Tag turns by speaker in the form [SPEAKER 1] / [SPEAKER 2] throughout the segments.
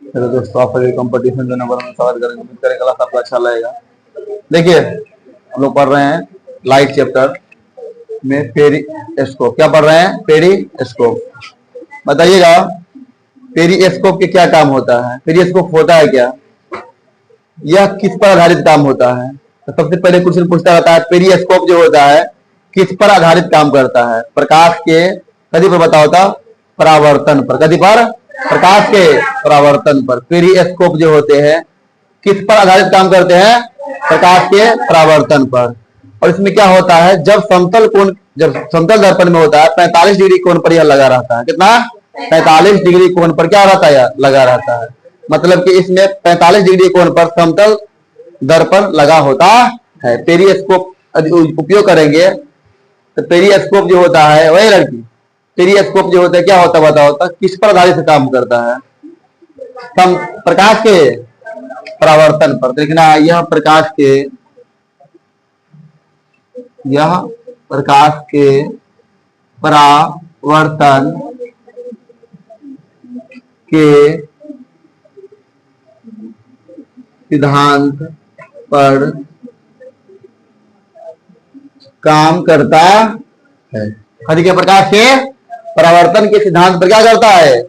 [SPEAKER 1] चलो दोस्तों, आप कंपटीशन जो नंबर में स्वागत करेंगे, उम्मीद करें क्लास आपको अच्छा लगेगा। देखिए, हम लोग पढ़ रहे हैं लाइट चैप्टर में पेरिस्कोप। क्या पढ़ रहे हैं? पेरिस्कोप। बताइएगा, पेरिस्कोप के क्या काम होता है? पेरिस्कोप होता है क्या? यह किस पर आधारित काम होता है? तो सबसे पहले क्वेश्चन पूछता रहता है, पेरिस्कोप जो होता है किस पर आधारित काम करता है? प्रकाश के कदी पर बताओ था? परावर्तन पर। कदी पर? प्रकाश के परावर्तन पर। पेरिस्कोप जो होते हैं किस पर आधारित काम करते हैं? प्रकाश के परावर्तन पर। और इसमें क्या होता है, जब समतल दर्पण में होता है 45 डिग्री कोण पर यह लगा रहता है। कितना? 45 डिग्री कोण पर क्या रहता है? लगा रहता है। मतलब कि इसमें 45 डिग्री कोण पर समतल दर्पण लगा होता है। पेरिस्कोप उपयोग करेंगे तो पेरिस्कोप जो होता है, वही लड़की, पेरिस्कोप जो होता है क्या होता है बताओ तो? किस पर आधारित काम करता है? प्रकाश के परावर्तन पर। देखना, यह प्रकाश के परावर्तन के सिद्धांत पर काम करता है। अधिक प्रकाश के परावर्तन के सिद्धांत पर क्या करता है?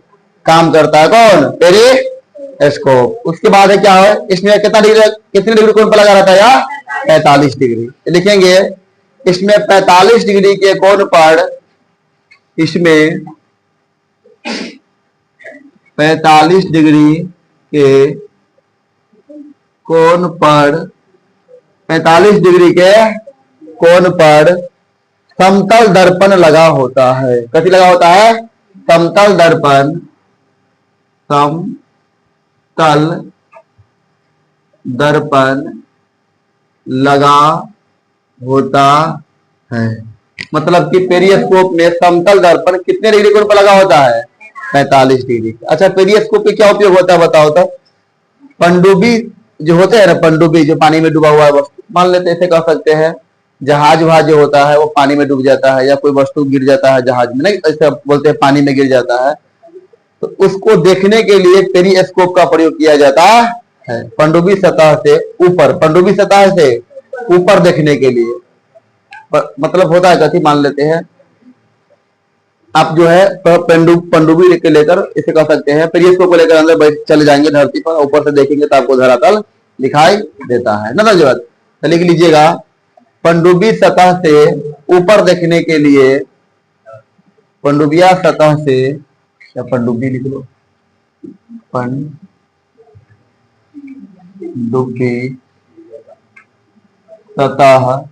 [SPEAKER 1] काम करता है। कौन? पेरिस्कोप। उसके बाद है क्या है, इसमें कितने डिग्री कोण पर लगा रहता है? या 45 डिग्री। लिखेंगे, इसमें 45 डिग्री के कोण पर, इसमें 45 डिग्री के कोण पर, 45 डिग्री के कोण पर समतल दर्पण लगा होता है। कैसे लगा होता है? समतल दर्पण, समतल दर्पण लगा होता है। मतलब कि पेरिस्कोप में समतल दर्पण कितने डिग्री कोण पर लगा होता है? 45 डिग्री। अच्छा, पेरिस्कोप का क्या उपयोग होता है बताओ तो? पनडुब्बी जो होते हैं ना, पनडुब्बी जो पानी में डूबा हुआ है वस्तु, मान लेते ऐसे कह सकते हैं, जहाज वहाज जो होता है वो पानी में डूब जाता है, या कोई वस्तु गिर जाता है जहाज में, नहीं ऐसे बोलते हैं पानी में गिर जाता है, तो उसको देखने के लिए पेरिस्कोप का प्रयोग किया जाता है। पनडुब्बी सतह से ऊपर, पनडुब्बी सतह से ऊपर देखने के लिए। मतलब होता है कथी, मान लेते हैं आप जो है पनडुब्बी के लेकर इसे कह सकते हैं, पेरिस्कोप को लेकर अंदर बैठ चले जाएंगे धरती पर, ऊपर से देखेंगे तो आपको धरातल दिखाई देता है ना। जवाब तो लिख लीजिएगा, पनडुब्बी सतह से ऊपर देखने के लिए, पनडुब्बिया सतह से, या पनडुब्बी लिख लो, पनडुब्बी सतह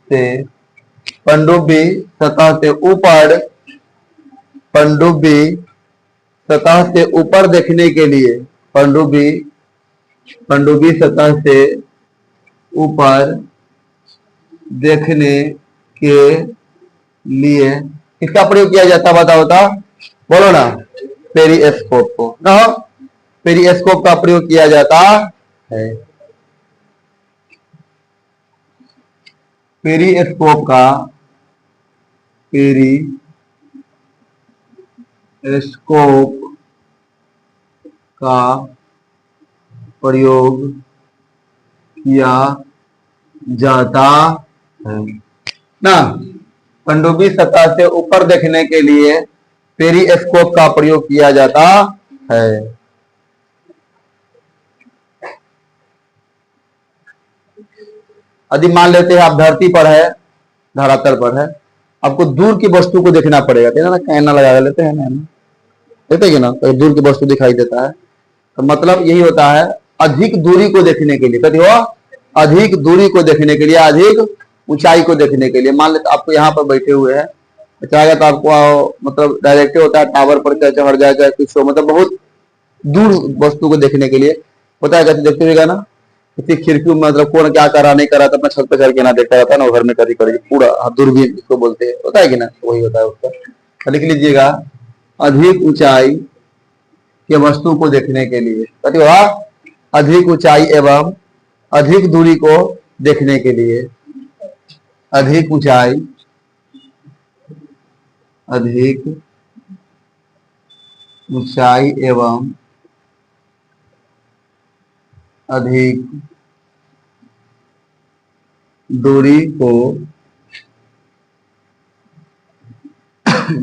[SPEAKER 1] से, पनडुब्बी सतह से ऊपर, पनडुब्बी सतह से ऊपर देखने के लिए, पनडुब्बी सतह से ऊपर देखने के लिए किसका प्रयोग किया जाता बताओ तो? बोलो ना, पेरिस्कोप को ना, पेरिस्कोप का प्रयोग किया जाता है। पेरिस्कोप का, पेरिस्कोप का प्रयोग किया जाता है ना। पनडुब्बी सतह से ऊपर देखने के लिए पेरिस्कोप का प्रयोग किया जाता है। यदि मान लेते हैं आप धरती पर है, धरातल पर है, आपको दूर की वस्तु को देखना पड़ेगा, ठीक है ना, कैमरा लगा लेते हैं ना, देते हैं ना, तो दूर की वस्तु दिखाई देता है, तो मतलब यही होता है अधिक दूरी को देखने के लिए। कभी हो अधिक दूरी को देखने के लिए, अधिक ऊंचाई को देखने के लिए। मान लेते आपको यहाँ पर बैठे हुए हैं, चाहेगा तो आपको मतलब डायरेक्ट होता है टावर पर क्या चढ़ जाएगा कुछ, मतलब बहुत दूर वस्तु को देखने के लिए होता है। कैसे देखते हुएगा ना, किसी खिड़की में मतलब कौन क्या कर रहा नहीं कर रहा, तो अपना छत पर चढ़ के ना देखता रहता है ना, घर में करी करी पूरा दूरबीन इसको बोलते हैं, होता है कि ना, वही होता है उसका। लिख लीजिएगा, अधिक ऊंचाई के वस्तु को देखने के लिए, अधिक ऊंचाई एवं अधिक दूरी को देखने के लिए, अधिक ऊंचाई, अधिक ऊंचाई एवं अधिक दूरी को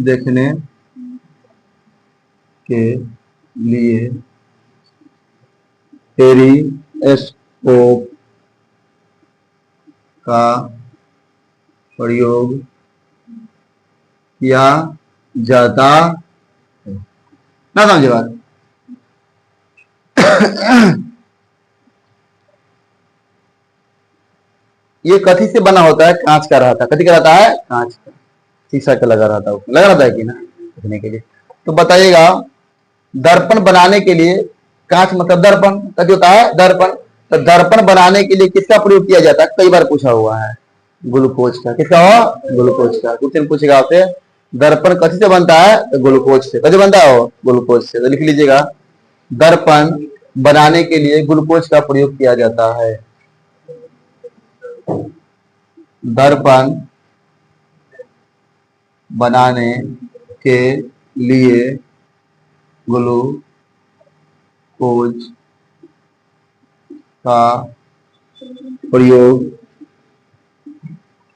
[SPEAKER 1] देखने के लिए पेरिस्कोप का प्रयोग किया जाता है। ना समझे बात? ये कथी से बना होता है? कांच का रहता है। कथी का रहता है? कांच का, शीशा का लगा रहता है, लगा रहता है कि ना देखने के लिए। तो बताइएगा, दर्पण बनाने के लिए, कांच मतलब दर्पण, कथी होता है? दर्पण। तो दर्पण बनाने के लिए किसका प्रयोग किया जाता है? कई बार पूछा हुआ है, ग्लूकोज का। किसका हो? ग्लूकोज का। क्वेश्चन पूछेगा आपसे, दर्पण कथी से बनता है? तो ग्लूकोज से। कथी बनता है? ग्लूकोज से। तो लिख लीजिएगा, दर्पण बनाने के लिए ग्लूकोज का प्रयोग किया जाता है। दर्पण बनाने के लिए ग्लूकोज का प्रयोग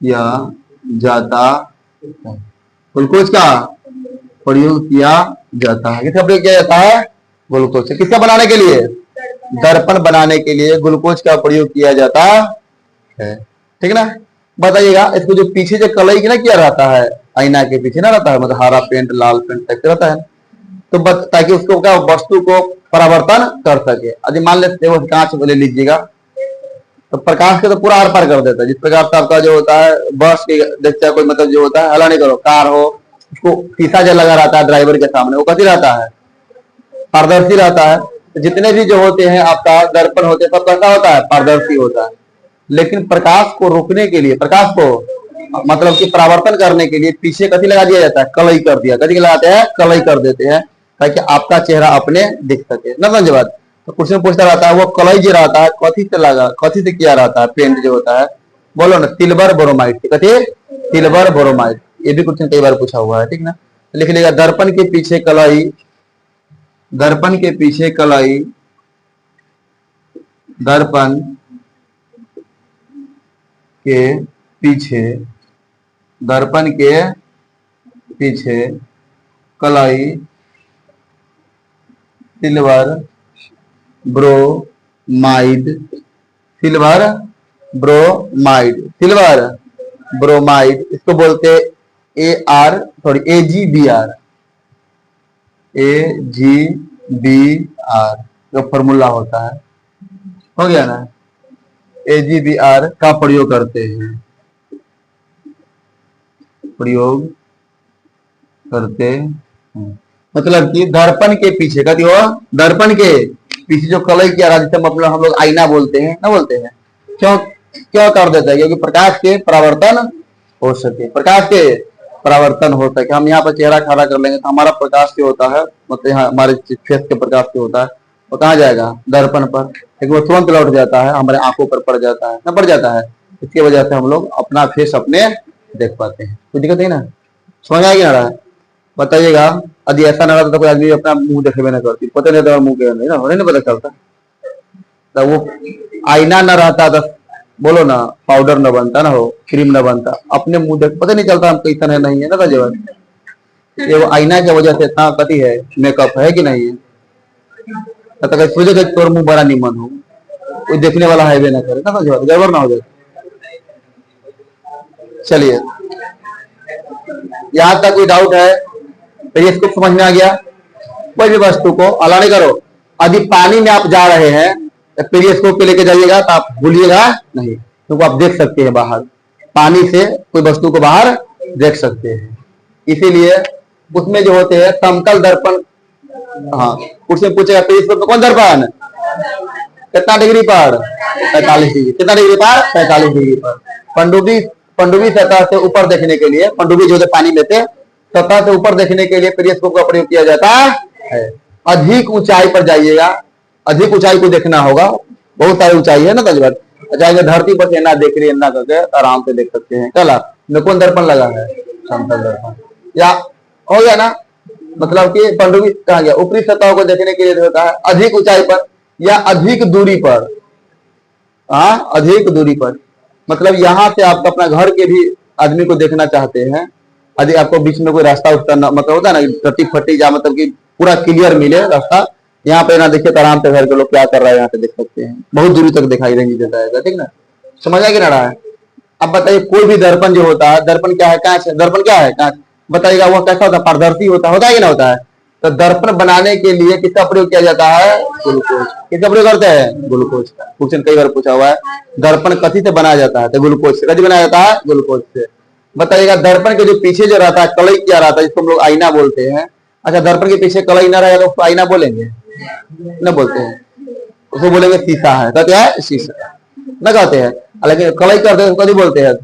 [SPEAKER 1] किया जाता है। ग्लूकोज का प्रयोग किया जाता है। किसका प्रयोग किया जाता है? ग्लूकोज से। किसका बनाने के लिए? दर्पण बनाने के लिए ग्लूकोज का प्रयोग किया जाता है। ठीक है ना? बताइएगा, इसको जो पीछे जो कलई की ना किया रहता है, आईना के पीछे ना रहता है, मतलब हरा पेंट, लाल पेंट टाइप रहता है, तो ताकि उसको क्या, वस्तु को परावर्तन कर सके। यदि मान लेते वो कांच ले लीजिएगा, तो प्रकाश के तो पूरा आर पार कर देता है। जिस प्रकार से आपका जो होता है बस के देखते हैं कोई, मतलब जो होता है, हला नहीं करो, कार हो, उसको शीशा जो लगा रहता है ड्राइवर के सामने, वो कैसी रहता है? पारदर्शी रहता है। तो जितने भी जो होते हैं आपका दर्पण होते हैं, सब कैसा होता है? पारदर्शी होता है। लेकिन प्रकाश को रोकने के लिए, प्रकाश को मतलब कि परावर्तन करने के लिए पीछे कथी लगा दिया जाता है? कलई कर दिया। कथी लगाते हैं? कलई कर देते हैं, ताकि आपका चेहरा अपने दिख सके। ना समझे बात? तो क्वेश्चन पूछता रहता है, वो कलई जो रहता है कथी से लगा, कथी से किया रहता है? पेंट जो होता है, बोलो ना, सिल्वर बोरोमाइड। कथी? सिल्वर बोरोमाइड। ये भी क्वेश्चन कई बार पूछा हुआ है। ठीक ना? लिख लिएगा, दर्पण के पीछे कलई, दर्पण के पीछे कलई, दर्पण के पीछे, दर्पण के पीछे कलाई silver bromide, silver bromide, silver bromide, इसको बोलते AgBr, AgBr जो फॉर्मूला होता है, हो गया ना? AgBr का प्रयोग करते हैं, प्रयोग करते हैं। मतलब कि दर्पण के पीछे का हो, दर्पण के पीछे जो कलई किया रहा, जिसे मतलब हम लोग आईना बोलते हैं ना, बोलते हैं। क्यों क्यों कर देता है? क्योंकि प्रकाश के परावर्तन हो सके, प्रकाश के परावर्तन हो सके। हम यहाँ पर चेहरा खड़ा कर लेंगे तो हमारा प्रकाश जो होता है, मतलब यहाँ हमारे फेस के प्रकाश जो होता है, वो कहाँ जाएगा? दर्पण पर। लेकिन वो तुरंत लौट जाता है, हमारे आंखों पर पड़ जाता है ना, पड़ जाता है। इसकी वजह से हम लोग अपना फेस अपने देख पाते हैं। कोई दिक्कत नहीं ना? समझ आ गया ना? बताइएगा, यदि ऐसा ना रहता तो कोई आदमी अपना मुंह देखे ना करती, पता नहीं था मुंह के नहीं ना, नहीं पता चलता। तो वो आईना ना रहता तो बोलो ना, पाउडर न बनता ना, हो क्रीम न बनता, अपने मुंह देख पता नहीं चलता हम कैसा है नहीं है ना। जीवन ये वो आईना की वजह से इतना कति है, मेकअप है कि नहीं है? सोचे कि तोर मुंह बड़ा निमन हो, कोई देखने वाला है भी ना करे ना, गड़बड़ ना हो जाए। चलिए, यहां तक कोई डाउट है? तो ये इसको समझ में आ गया? कोई भी वस्तु को अला नहीं करो। यदि पानी में आप जा रहे हैं तो पेरिस्कोप पे लेके जाइएगा तो आप भूलिएगा नहीं, क्योंकि आप देख सकते हैं बाहर, पानी से कोई वस्तु को बाहर देख सकते हैं। इसीलिए उसमें जो होते हैं समतल दर्पण, हाँ उसमें पूछेगा पेरिस्कोप में कौन दर्पण कितना डिग्री पर? 45 डिग्री। कितना डिग्री पर? 45 डिग्री पर। पनडुब्बी सतह से ऊपर देखने के लिए, पनडुब्बी जो पानी लेते सतह से ऊपर देखने के लिए पेरिस्कोप का प्रयोग किया जाता है। अधिक ऊंचाई पर जाइएगा, अधिक ऊंचाई को देखना होगा, बहुत सारी ऊंचाई है ना तजबत, जाएंगे धरती पर से ना देख रही है ना करके आराम से देख सकते हैं। कल में कौन दर्पण लगा है? समतल दर्पण। या हो गया ना? मतलब कि पनडुब्बी कहा गया, ऊपरी सतह को देखने के लिए होता है अधिक ऊंचाई पर या अधिक दूरी पर, हाँ, अधिक दूरी पर, मतलब यहाँ से आप अपना घर के भी आदमी को देखना चाहते हैं, यदि आपको बीच में कोई रास्ता उठता मतलब होता है ना टट्टी फट्टी या मतलब कि पूरा क्लियर मिले रास्ता, यहाँ पे ना देखिए तो आराम से घर के लोग क्या कर रहा है यहाँ पे देख सकते हैं, बहुत दूरी तक दिखाई नहीं देता है, ठीक ना, समझ आ रहा है। अब बताइए कोई भी दर्पण जो होता है, दर्पण क्या है, कांच है, दर्पण क्या है, कांच, बताइएगा वो कैसा होता है, पारदर्शी होता है कि ना होता है। तो दर्पण बनाने के लिए किसका प्रयोग किया जाता है, ग्लूकोज। किसका प्रयोग करते हैं, ग्लूकोज का। क्वेश्चन कई बार पूछा हुआ है, दर्पण कथी से बनाया जाता है, तो ग्लूकोज से। कथी बनाया जाता है, ग्लूकोज से। बताइएगा दर्पण के जो पीछे जो रहता है कलई क्या रहता है, जिसको हम लोग आईना बोलते हैं। अच्छा, दर्पण के पीछे कलई ना रहेगा तो उसको आईना बोलेंगे, न बोलते हैं, उसको बोलेंगे शीशा है। तो क्या है, शीशा न कहते हैं। लेकिन कलई करते हैं कभी बोलते हैं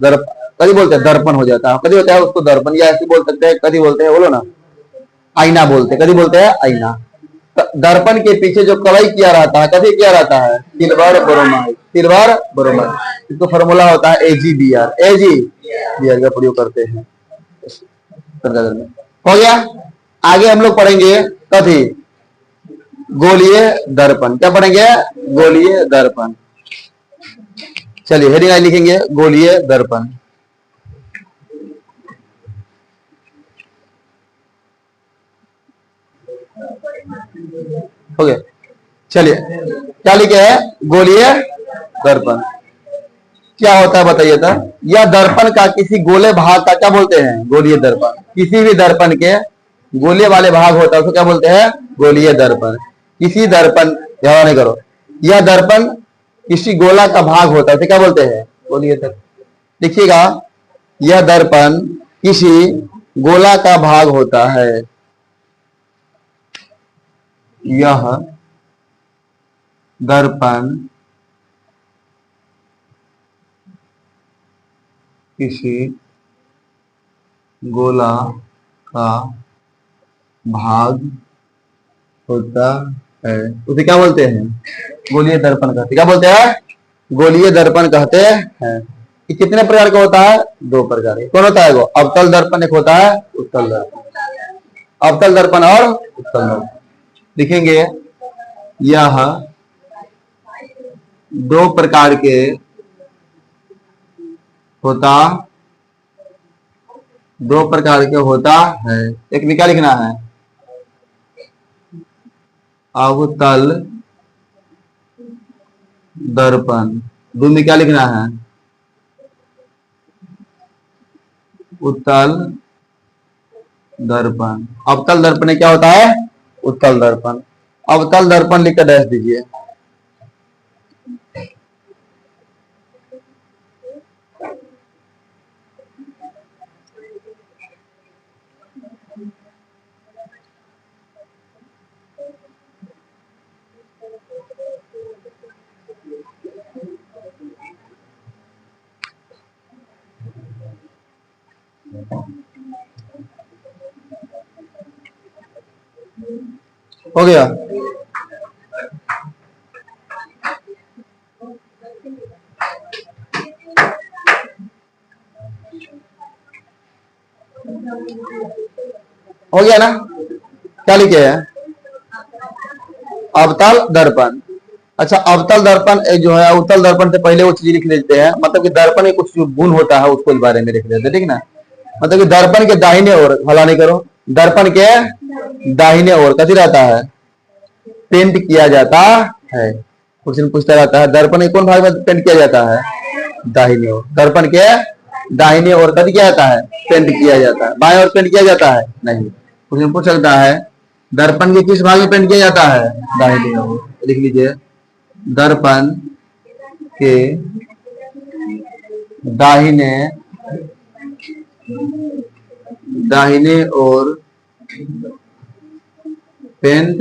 [SPEAKER 1] कभी बोलते हैं दर्पण हो जाता है, कभी होता है उसको दर्पण, या ऐसे बोल सकते हैं, कभी बोलते हैं, बोलो ना, आईना बोलते हैं, कभी बोलते हैं आईना। दर्पण के पीछे जो कलई किया रहता है, कभी किया रहता है, सिल्वर ब्रोमाइड, सिल्वर ब्रोमाइड। इसको फॉर्मूला होता है AgBr, AgBr का प्रयोग करते हैं। हो गया। आगे हम लोग पढ़ेंगे कथी, गोलीय दर्पण। क्या पढ़ेंगे, गोलीय दर्पण। चलिए हेडिंग आई लिखेंगे, गोलीय दर्पण। हो गया। चलिए क्या लिखे है, गोलीय दर्पण। क्या होता है बताइए तो। यह दर्पण का किसी गोले भाग का क्या बोलते हैं, गोलीय दर्पण। किसी भी दर्पण के गोले वाले भाग होता है उसको क्या बोलते हैं, गोलीय दर्पण। किसी दर्पण, ध्यान नहीं करो, यह दर्पण किसी गोला का भाग होता है उसे क्या बोलते हैं, गोलीय दर्पण। देखिएगा, यह दर्पण किसी गोला का भाग होता है, यह दर्पण किसी गोला का भाग होता है उसे क्या बोलते हैं, गोलीय दर्पण कहते। क्या बोलते हैं, गोलीय दर्पण कहते हैं। कि कितने प्रकार का होता है, दो प्रकार के। कौन होता है वो, अवतल दर्पण एक होता है, उत्तल दर्पण। अवतल दर्पण और उत्तल दर्पण लिखेंगे। यह दो प्रकार के होता, दो प्रकार के होता है। एक में क्या लिखना है, अवतल दर्पण। दो में क्या लिखना है, उत्तल दर्पण। अवतल दर्पण में क्या होता है, उत्तल दर्पण। अवतल दर्पण लिखकर डैश दीजिए। हो गया। हो गया ना, क्या लिखे है, अवतल दर्पण। अच्छा, अवतल दर्पण जो है, अवतल दर्पण से पहले वो चीज लिख लेते हैं, मतलब कि दर्पण में कुछ जो गुण होता है उसको इस बारे में लिख लेते हैं, ठीक ना। मतलब कि दर्पण के दाहिने ओर, भला नहीं करो, दर्पण के दाहिने ओर कथी रहता है, पेंट किया जाता है। क्वेश्चन पूछता रहता है दर्पण के कौन भाग में पेंट किया जाता है, दाहिने ओर। दर्पण के दाहिने ओर कथी किया जाता है, पेंट किया जाता है। बाएं ओर पेंट किया जाता है, नहीं। क्वेश्चन पूछ सकता है दर्पण के किस भाग में पेंट किया जाता है, दाहिने ओर। लिख लीजिए, दर्पण के दाहिने दाहिने ओर पेंट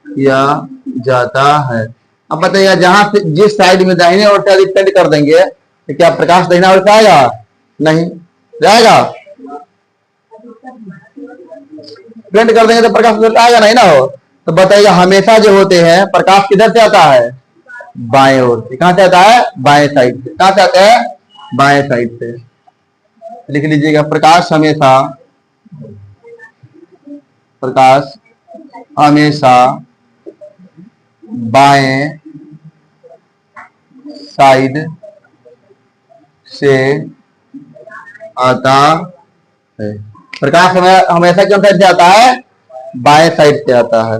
[SPEAKER 1] किया जाता है। अब बताइए, जहां से जिस साइड में दाहिने ओर से पेंट कर देंगे तो क्या प्रकाश दाहिना ओर से आएगा, नहीं जाएगा। पेंट कर देंगे तो प्रकाश उधर आएगा नहीं ना। हो तो बताइए, हमेशा जो होते हैं प्रकाश किधर से आता है, बाएं ओर से। कहां से आता है, बाएं साइड से। कहां से आता है, बाएं साइड से। लिख लीजिएगा, प्रकाश हमेशा, प्रकाश हमेशा बाएं साइड से आता है। प्रकाश हमेशा किस साइड से आता है? बाएं साइड से आता है।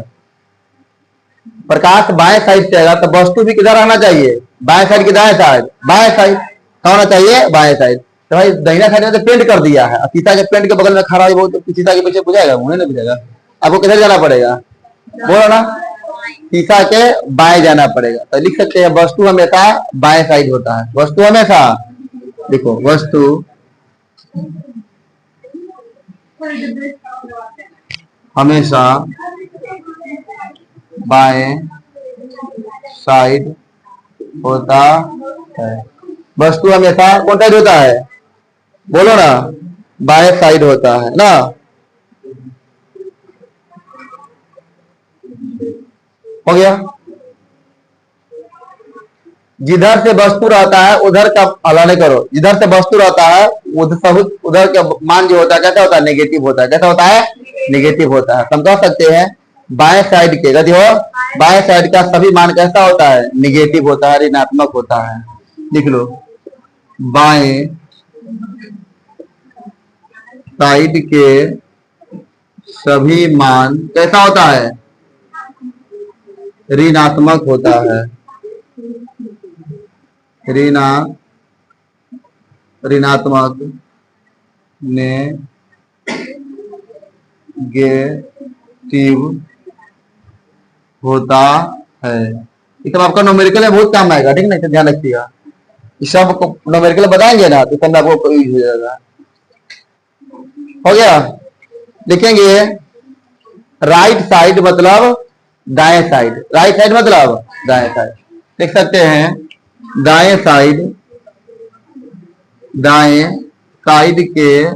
[SPEAKER 1] प्रकाश बाएं साइड से आएगा तो वस्तु भी किधर आना चाहिए? बाएं साइड की दाएं साइड, बाएं साइड कहाँ होना चाहिए? बाएं साइड। तो भाई दाहिना साइड में तो पेंट कर दिया है, सीता के पेंट के बगल में खड़ा है वो, तो सीता के पीछे बुझाएगा? मुझे नहीं बुझाएगा। आपको किधर जाना पड़ेगा? बोलो ना, शीशा के बाएं जाना पड़ेगा। तो लिख सकते हैं वस्तु हमेशा बाएं साइड होता है। वस्तु हमेशा, देखो वस्तु हमेशा बाएं साइड होता है। वस्तु हमेशा कौन साइड होता है? बोलो ना, बाएं साइड होता है ना। हो गया। जिधर से वस्तु रहता है उधर का हला नहीं करो, जिधर से वस्तु रहता है उधर का मान जो होता है कैसा होता है? नेगेटिव होता है। कैसा होता है? नेगेटिव होता है। हम कह सकते हैं बाएं साइड के, यदि हो बाएं साइड का सभी मान कैसा होता है? निगेटिव होता है, ऋणात्मक होता है। लिख लो, बाएं साइड के सभी मान कैसा होता है? ऋणात्मक होता है। ऋणात्मक नेगेटिव होता है। ये सब आपका न्यूमेरिकल में बहुत काम आएगा, ठीक है ना? ध्यान रखिएगा, इस सब को न्यूमेरिकल बताएंगे ना तो तब आपको कोई हो जाएगा। हो गया। लिखेंगे राइट साइड मतलब दाएं साइड, राइट साइड मतलब दाएं साइड। लिख सकते हैं दाएं साइड, दाएं साइड के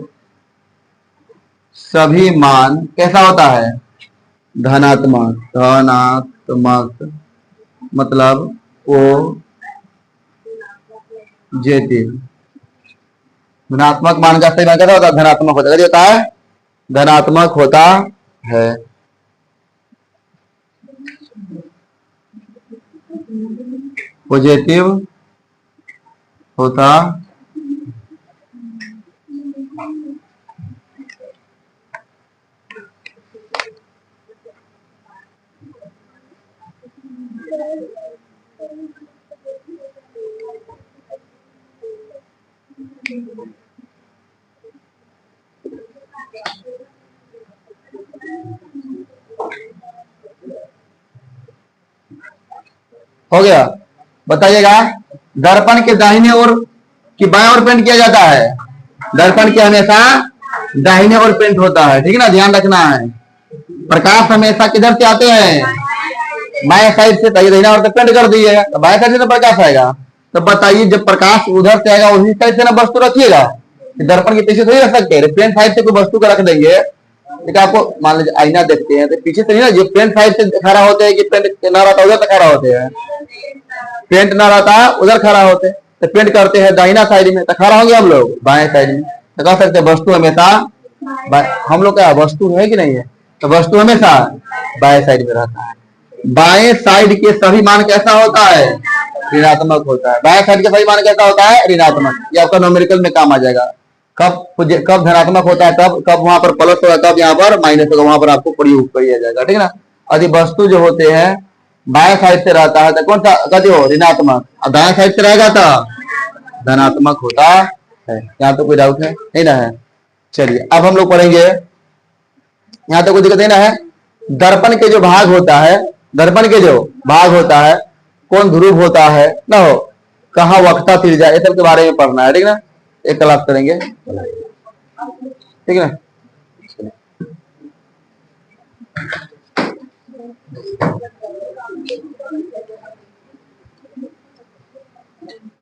[SPEAKER 1] सभी मान कैसा होता है? धनात्मक। धनात्मक मतलब पॉजिटिव। धनात्मक मान का सही मान कैसा होता है? धनात्मक होता है। होता है धनात्मक होता है। पॉजिटिव होता हो गया। बताइएगा, दर्पण के दाहिने ओर कि बाएं ओर पेंट किया जाता है? दर्पण के हमेशा दाहिने ओर पेंट होता है, ठीक है ना? ध्यान रखना है। प्रकाश हमेशा किधर से आते हैं? बाएं साइड से। दाहिना ओर तो पेंट कर दिए, तो बाएं साइड से तो प्रकाश आएगा। तो बताइए, जब प्रकाश उधर से आएगा उसी साइड से ना वस्तु रखिएगा। दर्पण के पीछे थोड़ी रख सकते हैं, पेंट साइड से कोई वस्तु को रख देंगे। लेकिन आपको मान लीजिए आईना देखते हैं तो पीछे से नहीं ना, जो पेंट साइड से खड़ा होते हैं कि पेंट ना रहता उधर से खड़ा होते हैं? पेंट ना रहता है उधर खड़ा होते, तो पेंट करते हैं दाहिना साइड में, तो खड़ा होंगे हम लोग बाएं साइड में। तो कह सकते हैं वस्तु हमेशा, हम लोग क्या वस्तु है कि नहीं है? तो वस्तु हमेशा बाएं साइड में रहता है। बाएं साइड के सभी मान कैसा होता है? ऋणात्मक होता है। बाएं साइड के सभी मान कैसा होता है? ऋणात्मक। ये आपका न्यूमेरिकल में काम आ जाएगा। कब धनात्मक होता है, कब वहां पर प्लस होगा, कब यहाँ पर माइनस होगा, वहां पर आपको प्रयोग किया जाएगा, ठीक है ना? यदि वस्तु जो होते हैं बाएं साइड से रहता है तो कौन सा कहते हो? ऋणात्मक। और दाएं साइड से रहेगा तो धनात्मक होता है। यहाँ तो कोई डाउट है नहीं ना है? चलिए अब हम लोग पढ़ेंगे, यहाँ तो कोई दिक्कत नहीं ना है? दर्पण के जो भाग होता है, दर्पण के जो भाग होता है, कौन ध्रुव होता है ना, हो कहाँ वक्रता तिर्य्या, ये सब के बारे में पढ़ना है, ठीक ना? एक क्लास करेंगे, ठीक है ना?